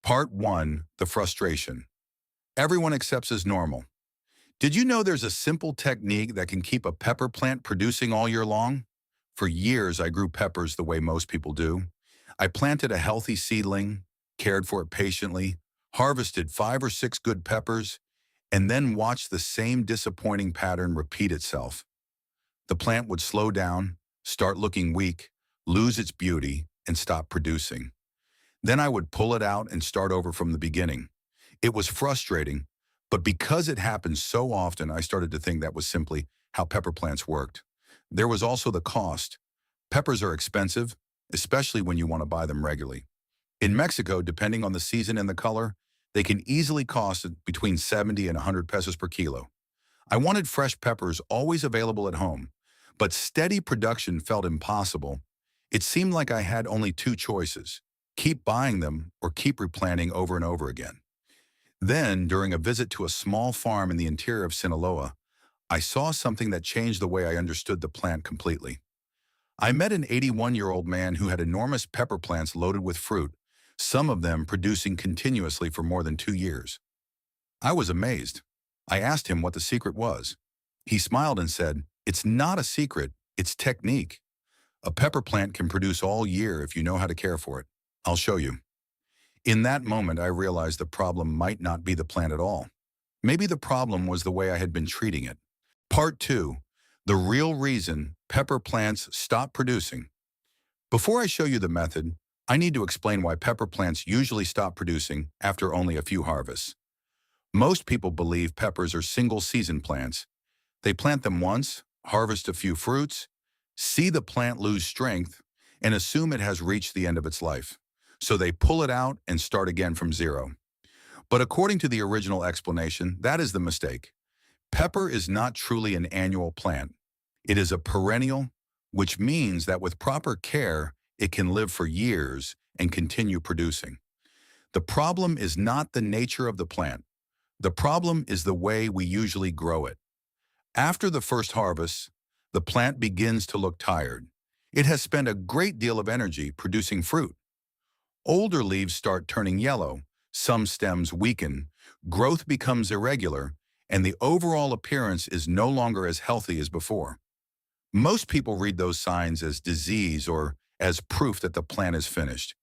Part 1, the frustration. Everyone accepts as normal. Did you know there's a simple technique that can keep a pepper plant producing all year long? For years, I grew peppers the way most people do. I planted a healthy seedling, cared for it patiently, harvested 5 or 6 good peppers, and then watched the same disappointing pattern repeat itself. The plant would slow down, start looking weak, lose its beauty, and stop producing. Then I would pull it out and start over from the beginning. It was frustrating, but because it happened so often, I started to think that was simply how pepper plants worked. There was also the cost. Peppers are expensive, especially when you want to buy them regularly. In Mexico, depending on the season and the color, they can easily cost between 70 and 100 pesos per kilo. I wanted fresh peppers always available at home, but steady production felt impossible. It seemed like I had only two choices: keep buying them or keep replanting over and over again. Then, during a visit to a small farm in the interior of Sinaloa, I saw something that changed the way I understood the plant completely. I met an 81-year-old man who had enormous pepper plants loaded with fruit, some of them producing continuously for more than 2 years. I was amazed. I asked him what the secret was. He smiled and said, "It's not a secret, it's technique. A pepper plant can produce all year if you know how to care for it. I'll show you." In that moment, I realized the problem might not be the plant at all. Maybe the problem was the way I had been treating it. Part 2, the real reason pepper plants stop producing. Before I show you the method, I need to explain why pepper plants usually stop producing after only a few harvests. Most people believe peppers are single-season plants. They plant them once, harvest a few fruits, see the plant lose strength, and assume it has reached the end of its life. So they pull it out and start again from zero. But according to the original explanation, that is the mistake. Pepper is not truly an annual plant. It is a perennial, which means that with proper care, it can live for years and continue producing. The problem is not the nature of the plant. The problem is the way we usually grow it. After the first harvest, the plant begins to look tired. It has spent a great deal of energy producing fruit. Older leaves start turning yellow, some stems weaken, growth becomes irregular, and the overall appearance is no longer as healthy as before. Most people read those signs as disease or as proof that the plant is finished,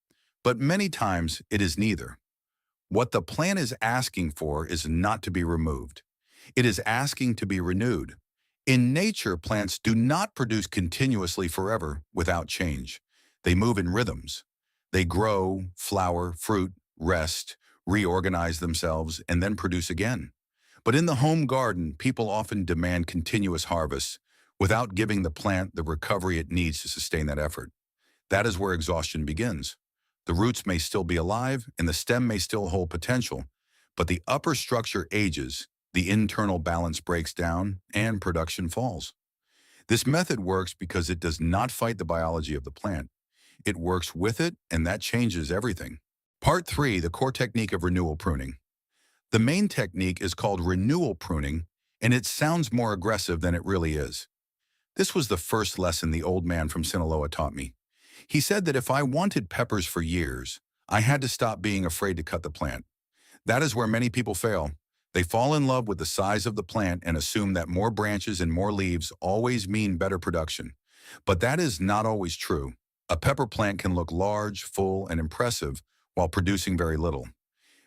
but many times it is neither. What the plant is asking for is not to be removed. It is asking to be renewed. In nature, plants do not produce continuously forever without change. They move in rhythms. They grow, flower, fruit, rest, reorganize themselves, and then produce again. But in the home garden, people often demand continuous harvests without giving the plant the recovery it needs to sustain that effort. That is where exhaustion begins. The roots may still be alive and the stem may still hold potential, but the upper structure ages, the internal balance breaks down, and production falls. This method works because it does not fight the biology of the plant. It works with it, and that changes everything. Part 3, the core technique of renewal pruning. The main technique is called renewal pruning, and it sounds more aggressive than it really is. This was the first lesson the old man from Sinaloa taught me. He said that if I wanted peppers for years, I had to stop being afraid to cut the plant. That is where many people fail. They fall in love with the size of the plant and assume that more branches and more leaves always mean better production. But that is not always true. A pepper plant can look large, full, and impressive while producing very little.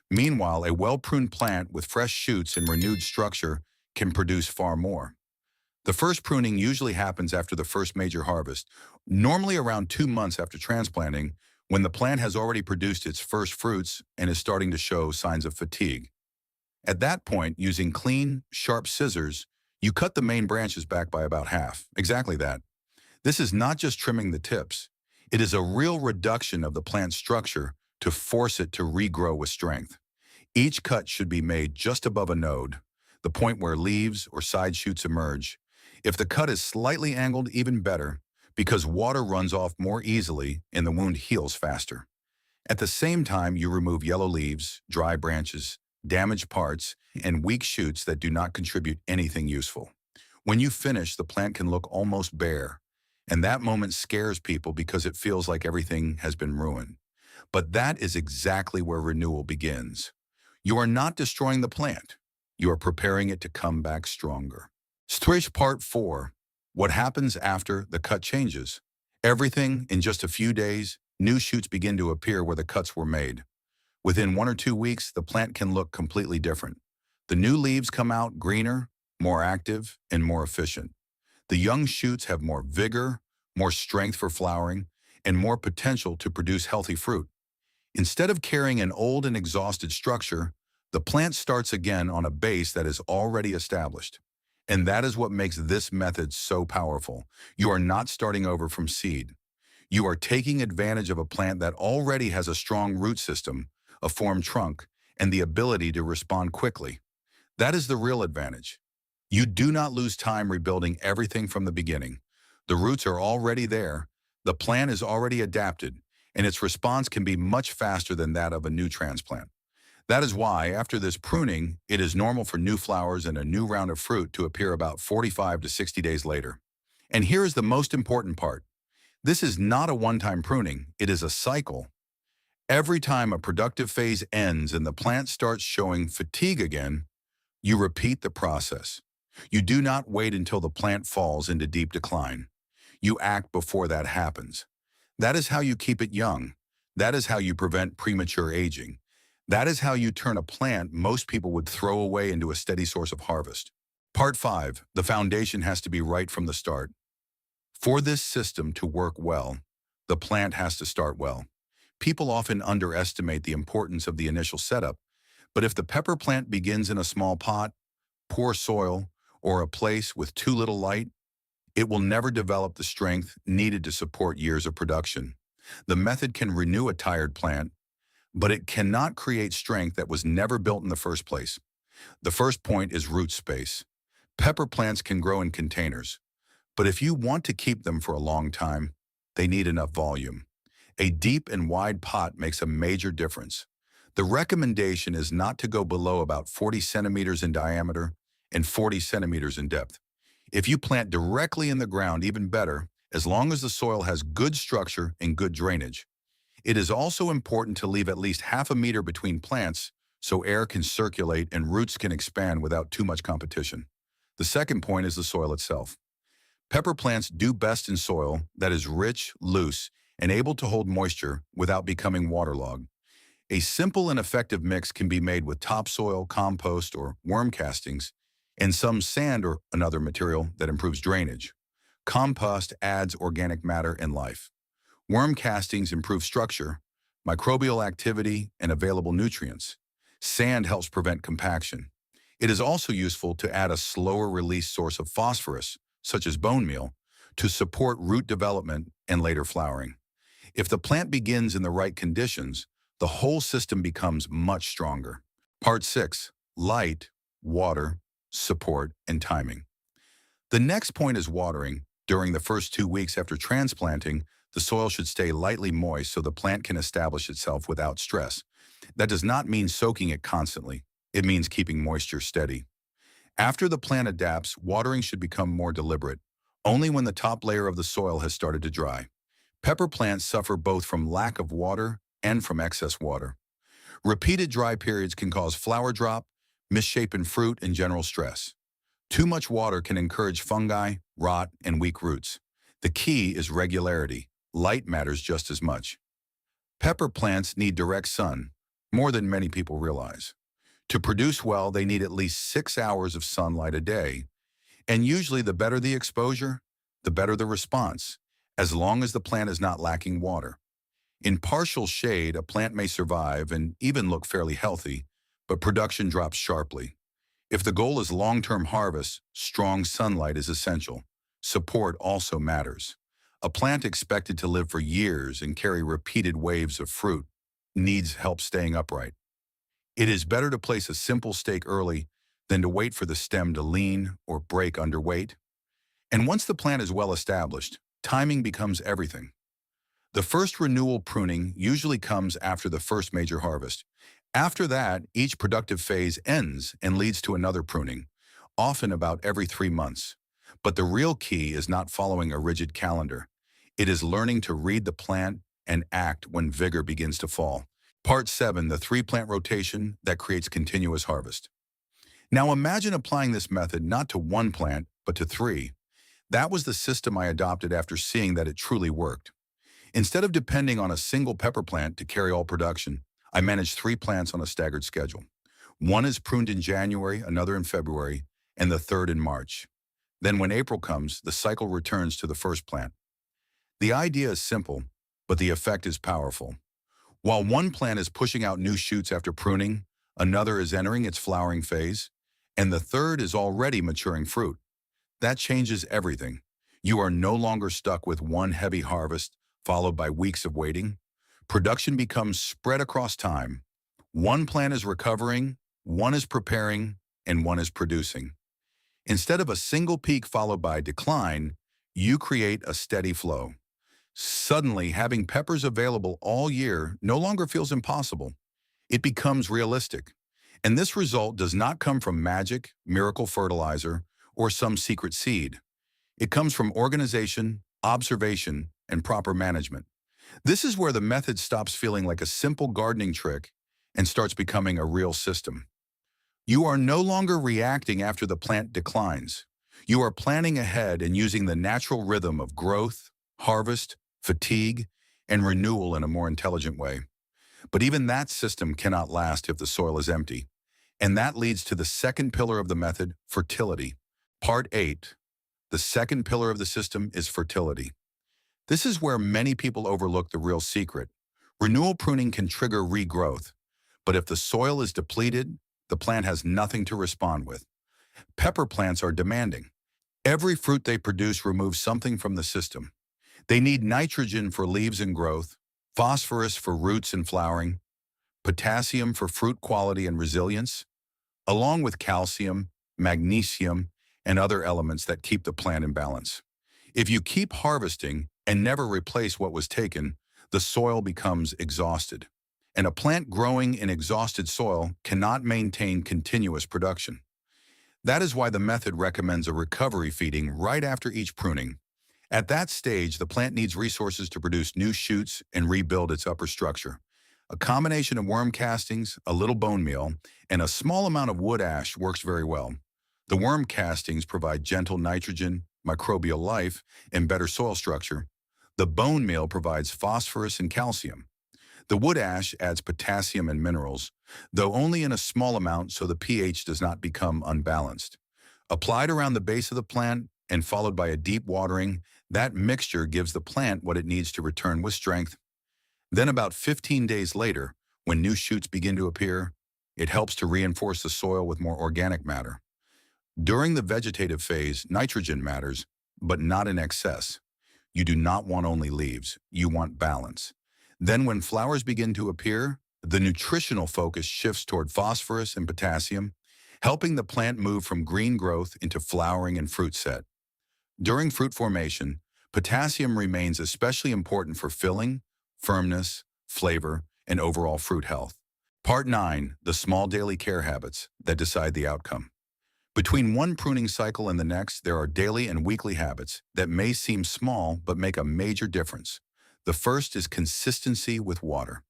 Meanwhile, a well-pruned plant with fresh shoots and renewed structure can produce far more. The first pruning usually happens after the first major harvest, normally around 2 months after transplanting, when the plant has already produced its first fruits and is starting to show signs of fatigue. At that point, using clean, sharp scissors, you cut the main branches back by about half. Exactly that. This is not just trimming the tips. It is a real reduction of the plant's structure to force it to regrow with strength. Each cut should be made just above a node, the point where leaves or side shoots emerge. If the cut is slightly angled, even better, because water runs off more easily and the wound heals faster. At the same time, you remove yellow leaves, dry branches, damaged parts, and weak shoots that do not contribute anything useful. When you finish, the plant can look almost bare, and that moment scares people because it feels like everything has been ruined. But that is exactly where renewal begins. You are not destroying the plant. You are preparing it to come back stronger. Stretch Part 4. What happens after the cut changes? Everything in just a few days, new shoots begin to appear where the cuts were made. Within 1 or 2 weeks, the plant can look completely different. The new leaves come out greener, more active, and more efficient. The young shoots have more vigor, more strength for flowering, and more potential to produce healthy fruit. Instead of carrying an old and exhausted structure, the plant starts again on a base that is already established. And that is what makes this method so powerful. You are not starting over from seed. You are taking advantage of a plant that already has a strong root system, a formed trunk, and the ability to respond quickly. That is the real advantage. You do not lose time rebuilding everything from the beginning. The roots are already there, the plant is already adapted, and its response can be much faster than that of a new transplant. That is why, after this pruning, it is normal for new flowers and a new round of fruit to appear about 45 to 60 days later. And here is the most important part. This is not a one-time pruning, it is a cycle. Every time a productive phase ends and the plant starts showing fatigue again, you repeat the process. You do not wait until the plant falls into deep decline. You act before that happens. That is how you keep it young. That is how you prevent premature aging. That is how you turn a plant most people would throw away into a steady source of harvest. Part 5. The foundation has to be right from the start. For this system to work well, the plant has to start well. People often underestimate the importance of the initial setup, but if the pepper plant begins in a small pot, poor soil, or a place with too little light, it will never develop the strength needed to support years of production. The method can renew a tired plant, but it cannot create strength that was never built in the first place. The first point is root space. Pepper plants can grow in containers, but if you want to keep them for a long time, they need enough volume. A deep and wide pot makes a major difference. The recommendation is not to go below about 40 centimeters in diameter and 40 centimeters in depth. If you plant directly in the ground, even better, as long as the soil has good structure and good drainage. It is also important to leave at least half a meter between plants so air can circulate and roots can expand without too much competition. The second point is the soil itself. Pepper plants do best in soil that is rich, loose, and able to hold moisture without becoming waterlogged. A simple and effective mix can be made with topsoil, compost, or worm castings, and some sand or another material that improves drainage. Compost adds organic matter and life. Worm castings improve structure, microbial activity, and available nutrients. Sand helps prevent compaction. It is also useful to add a slower release source of phosphorus, such as bone meal, to support root development and later flowering. If the plant begins in the right conditions, the whole system becomes much stronger. Part 6. Light, water, support, and timing. The next point is watering. During the first 2 weeks after transplanting, the soil should stay lightly moist so the plant can establish itself without stress. That does not mean soaking it constantly. It means keeping moisture steady. After the plant adapts, watering should become more deliberate, only when the top layer of the soil has started to dry. Pepper plants suffer both from lack of water and from excess water. Repeated dry periods can cause flower drop, misshapen fruit, and general stress. Too much water can encourage fungi, rot, and weak roots. The key is regularity. Light matters just as much. Pepper plants need direct sun, more than many people realize. To produce well, they need at least 6 hours of sunlight a day, and usually the better the exposure, the better the response, as long as the plant is not lacking water. In partial shade, a plant may survive and even look fairly healthy, but production drops sharply. If the goal is long-term harvest, strong sunlight is essential. Support also matters. A plant expected to live for years and carry repeated waves of fruit needs help staying upright. It is better to place a simple stake early than to wait for the stem to lean or break under weight. And once the plant is well established, timing becomes everything. The first renewal pruning usually comes after the first major harvest. After that, each productive phase ends and leads to another pruning, often about every 3 months. But the real key is not following a rigid calendar. It is learning to read the plant and act when vigor begins to fall. Part 7, the three-plant rotation that creates continuous harvest. Now imagine applying this method not to one plant, but to three. That was the system I adopted after seeing that it truly worked. Instead of depending on a single pepper plant to carry all production, I managed three plants on a staggered schedule. One is pruned in January, another in February, and the third in March. Then when April comes, the cycle returns to the first plant. The idea is simple, but the effect is powerful. While one plant is pushing out new shoots after pruning, another is entering its flowering phase, and the third is already maturing fruit. That changes everything. You are no longer stuck with one heavy harvest followed by weeks of waiting. Production becomes spread across time. One plant is recovering, one is preparing, and one is producing. Instead of a single peak followed by decline, you create a steady flow. Suddenly, having peppers available all year no longer feels impossible. It becomes realistic. And this result does not come from magic, miracle fertilizer, or some secret seed. It comes from organization, observation, and proper management. This is where the method stops feeling like a simple gardening trick and starts becoming a real system. You are no longer reacting after the plant declines. You are planning ahead and using the natural rhythm of growth, harvest, fatigue, and renewal in a more intelligent way. But even that system cannot last if the soil is empty. And that leads to the second pillar of the method, fertility. Part 8. The second pillar of the system is fertility. This is where many people overlook the real secret. Renewal pruning can trigger regrowth, but if the soil is depleted, the plant has nothing to respond with. Pepper plants are demanding. Every fruit they produce removes something from the system. They need nitrogen for leaves and growth, phosphorus for roots and flowering, potassium for fruit quality and resilience, along with calcium, magnesium, and other elements that keep the plant in balance. If you keep harvesting and never replace what was taken, the soil becomes exhausted. And a plant growing in exhausted soil cannot maintain continuous production. That is why the method recommends a recovery feeding right after each pruning. At that stage, the plant needs resources to produce new shoots and rebuild its upper structure. A combination of worm castings, a little bone meal, and a small amount of wood ash works very well. The worm castings provide gentle nitrogen, microbial life, and better soil structure. The bone meal provides phosphorus and calcium. The wood ash adds potassium and minerals, though only in a small amount so the pH does not become unbalanced. Applied around the base of the plant and followed by a deep watering, that mixture gives the plant what it needs to return with strength. Then about 15 days later, when new shoots begin to appear, it helps to reinforce the soil with more organic matter. During the vegetative phase, nitrogen matters, but not in excess. You do not want only leaves, you want balance. Then when flowers begin to appear, the nutritional focus shifts toward phosphorus and potassium, helping the plant move from green growth into flowering and fruit set. During fruit formation, potassium remains especially important for filling, firmness, flavor, and overall fruit health. Part 9, the small daily care habits that decide the outcome. Between one pruning cycle and the next, there are daily and weekly habits that may seem small but make a major difference. The first is consistency with water.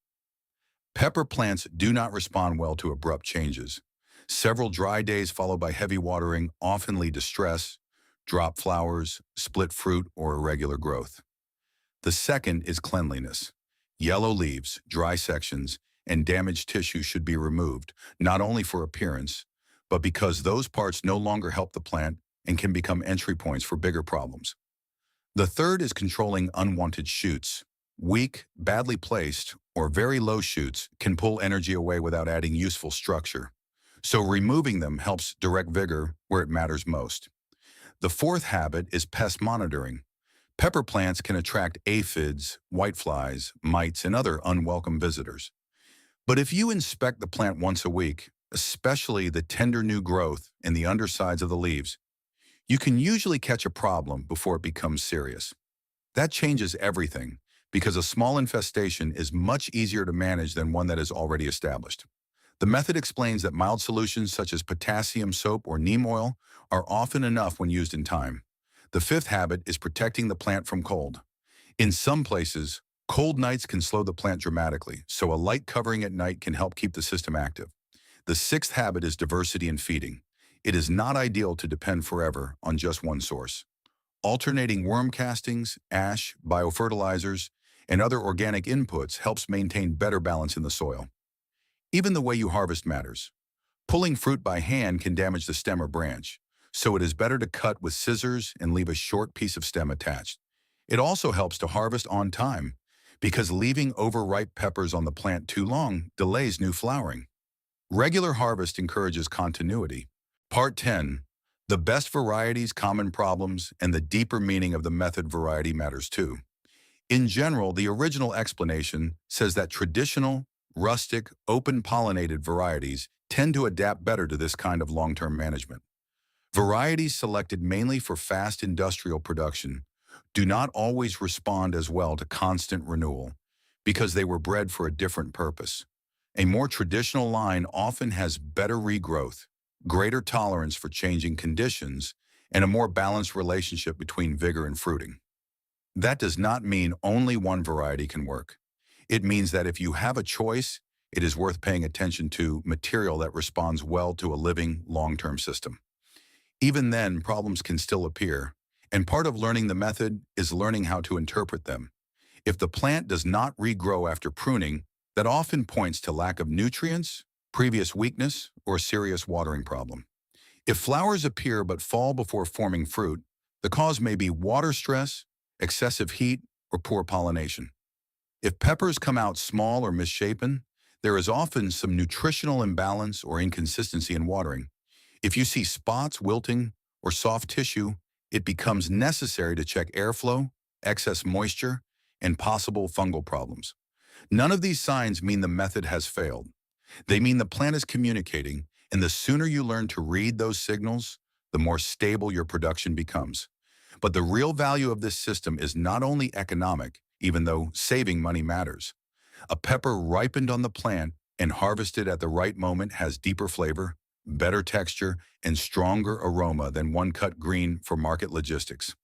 Pepper plants do not respond well to abrupt changes. Several dry days followed by heavy watering often lead to stress, drop flowers, split fruit, or irregular growth. The second is cleanliness. Yellow leaves, dry sections, and damaged tissue should be removed, not only for appearance, but because those parts no longer help the plant and can become entry points for bigger problems. The third is controlling unwanted shoots. Weak, badly placed, or very low shoots can pull energy away without adding useful structure. So removing them helps direct vigor where it matters most. The fourth habit is pest monitoring. Pepper plants can attract aphids, whiteflies, mites, and other unwelcome visitors. But if you inspect the plant once a week, especially the tender new growth in the undersides of the leaves, you can usually catch a problem before it becomes serious. That changes everything because a small infestation is much easier to manage than one that is already established. The method explains that mild solutions such as potassium soap or neem oil are often enough when used in time. The fifth habit is protecting the plant from cold. In some places, Cold nights can slow the plant dramatically, so a light covering at night can help keep the system active. The sixth habit is diversity in feeding. It is not ideal to depend forever on just one source. Alternating worm castings, ash, biofertilizers, and other organic inputs helps maintain better balance in the soil. Even the way you harvest matters. Pulling fruit by hand can damage the stem or branch, so it is better to cut with scissors and leave a short piece of stem attached. It also helps to harvest on time, because leaving overripe peppers on the plant too long delays new flowering. Regular harvest encourages continuity. Part 10. The best varieties, common problems, and the deeper meaning of the method variety matters too. In general, the original explanation says that traditional, rustic, open-pollinated varieties tend to adapt better to this kind of long-term management. Varieties selected mainly for fast industrial production do not always respond as well to constant renewal because they were bred for a different purpose. A more traditional line often has better regrowth, greater tolerance for changing conditions, and a more balanced relationship between vigor and fruiting. That does not mean only one variety can work. It means that if you have a choice, it is worth paying attention to material that responds well to a living, long-term system. Even then, problems can still appear, and part of learning the method is learning how to interpret them. If the plant does not regrow after pruning, that often points to lack of nutrients, previous weakness, or a serious watering problem. If flowers appear but fall before forming fruit, the cause may be water stress, excessive heat, or poor pollination. If peppers come out small or misshapen, there is often some nutritional imbalance or inconsistency in watering. If you see spots, wilting, or soft tissue, it becomes necessary to check airflow, excess moisture, and possible fungal problems. None of these signs mean the method has failed. They mean the plant is communicating, and the sooner you learn to read those signals, the more stable your production becomes. But the real value of this system is not only economic, even though saving money matters. A pepper ripened on the plant and harvested at the right moment has deeper flavor, better texture, and stronger aroma than one cut green for market logistics.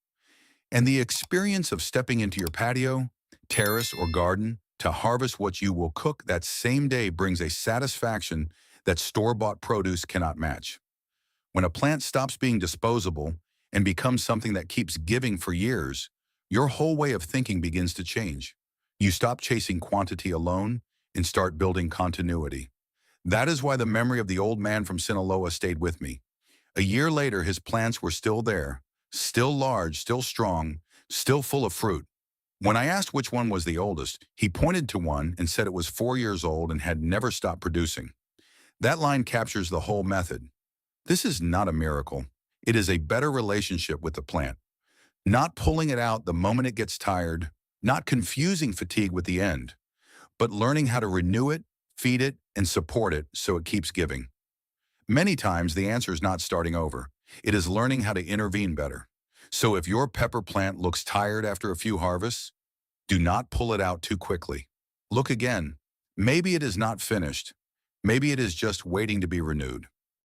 And the experience of stepping into your patio, terrace, or garden to harvest what you will cook that same day brings a satisfaction that store-bought produce cannot match. When a plant stops being disposable and becomes something that keeps giving for years, your whole way of thinking begins to change. You stop chasing quantity alone and start building continuity. That is why the memory of the old man from Sinaloa stayed with me. A year later, his plants were still there, still large, still strong, still full of fruit. When I asked which one was the oldest, he pointed to one and said it was 4 years old and had never stopped producing. That line captures the whole method. This is not a miracle. It is a better relationship with the plant. Not pulling it out the moment it gets tired, not confusing fatigue with the end, but learning how to renew it, feed it, and support it so it keeps giving. Many times the answer is not starting over. It is learning how to intervene better. So if your pepper plant looks tired after a few harvests, do not pull it out too quickly. Look again. Maybe it is not finished. Maybe it is just waiting to be renewed.